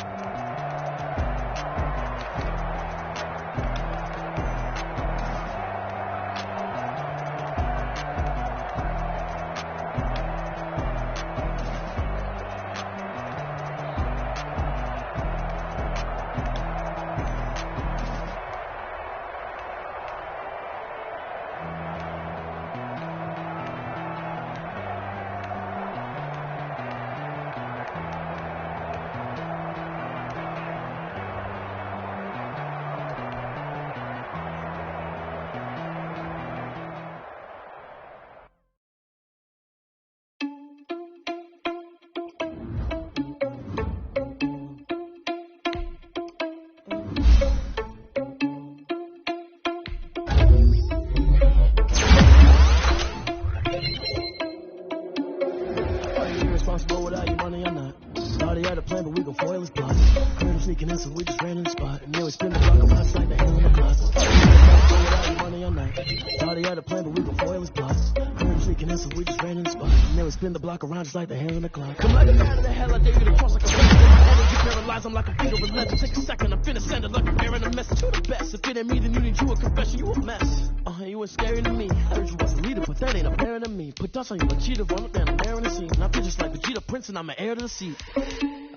Around just like the hands on the clock. Come like a man in the hell, I dare you to cross like a wrestler. My energy paralyzed, I'm like a beetle with leather. Take a second, I'm finna send it like a bearing a message. You the best, if it ain't me, then you need you a confession. You a mess. You ain't scary to me. I heard you was a leader, but that ain't apparent to me. Put dust on you like cheetah, run up down the air in the scene. And I feel just like Vegeta Prince, and I'm an heir to the seat.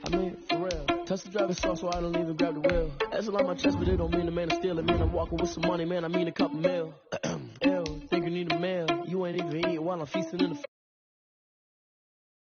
I mean, for real. Touch the driver's soft, so I don't even grab the wheel. That's on my chest, but it don't mean the man is stealing. Man, I'm walking with some money, man, I mean a couple mil. Ew, think you need a meal. You ain't even eating while I'm feasting in the